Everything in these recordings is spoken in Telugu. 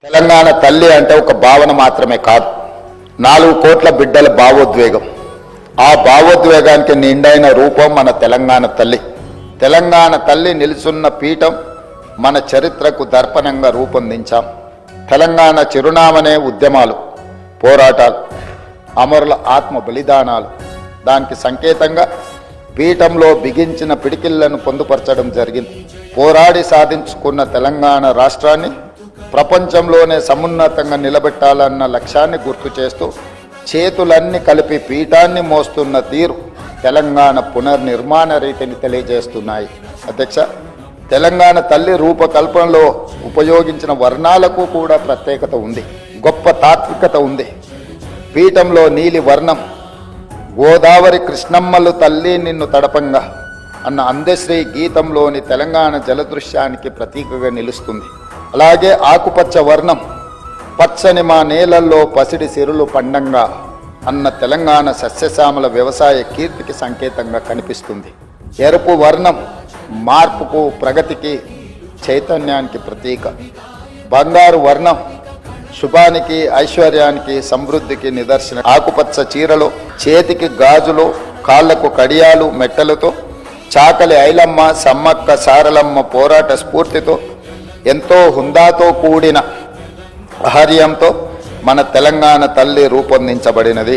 తెలంగాణ తల్లి అంటే ఒక భావన మాత్రమే కాదు, 4 కోట్ల బిడ్డల భావోద్వేగం. ఆ భావోద్వేగానికి నిండైన రూపం మన తెలంగాణ తల్లి. తెలంగాణ తల్లి నిలుచున్న పీఠం మన చరిత్రకు దర్పణంగా రూపొందించాం. తెలంగాణ చిరునామనే ఉద్యమాలు, పోరాటాలు, అమరుల ఆత్మ బలిదానాలు. దానికి సంకేతంగా పీఠంలో బిగించిన పిడికిళ్లను పొందుపరచడం జరిగింది. పోరాడి సాధించుకున్న తెలంగాణ రాష్ట్రాన్ని ప్రపంచంలోనే సమున్నతంగా నిలబెట్టాలన్న లక్ష్యాన్ని గుర్తు చేస్తూ చేతులన్నీ కలిపి పీఠాన్ని మోస్తున్న తీరు తెలంగాణ పునర్నిర్మాణ రీతిని తెలియజేస్తున్నాయి. అధ్యక్ష, తెలంగాణ తల్లి రూపకల్పనలో ఉపయోగించిన వర్ణాలకు కూడా ప్రత్యేకత ఉంది, గొప్ప తాత్వికత ఉంది. పీఠంలో నీలి వర్ణం గోదావరి కృష్ణమ్మలు తల్లి నిన్ను తడపంగా అన్న అందశ్రీ గీతంలోని తెలంగాణ జలదృశ్యానికి ప్రతీకగా నిలుస్తుంది. అలాగే ఆకుపచ్చ వర్ణం పచ్చని మా నేలల్లో పసిడి సిరులు పండంగా అన్న తెలంగాణ సస్యశ్యామల వ్యవసాయ కీర్తికి సంకేతంగా కనిపిస్తుంది. ఎరుపు వర్ణం మార్పుకు, ప్రగతికి, చైతన్యానికి ప్రతీక. బంగారు వర్ణం శుభానికి, ఐశ్వర్యానికి, సమృద్ధికి నిదర్శనం. ఆకుపచ్చ చీరలో చేతికి గాజులు, కాళ్లకు కడియాలు, మెట్టలతో చాకలి ఐలమ్మ, సమ్మక్క సారలమ్మ పోరాట స్ఫూర్తితో, ఎంతో హుందాతో కూడిన ఆహార్యంతో మన తెలంగాణ తల్లి రూపొందించబడినది.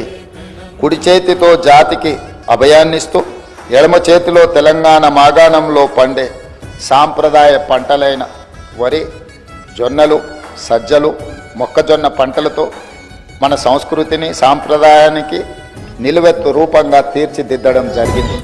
కుడి చేతితో జాతికి అభయాన్నిస్తూ, ఎడమ చేతిలో తెలంగాణ మాగాణంలో పండే సాంప్రదాయ పంటలైన వరి, జొన్నలు, సజ్జలు, మొక్కజొన్న పంటలతో మన సంస్కృతిని, సాంప్రదాయానికి నిలువెత్తు రూపంగా తీర్చిదిద్దడం జరిగింది.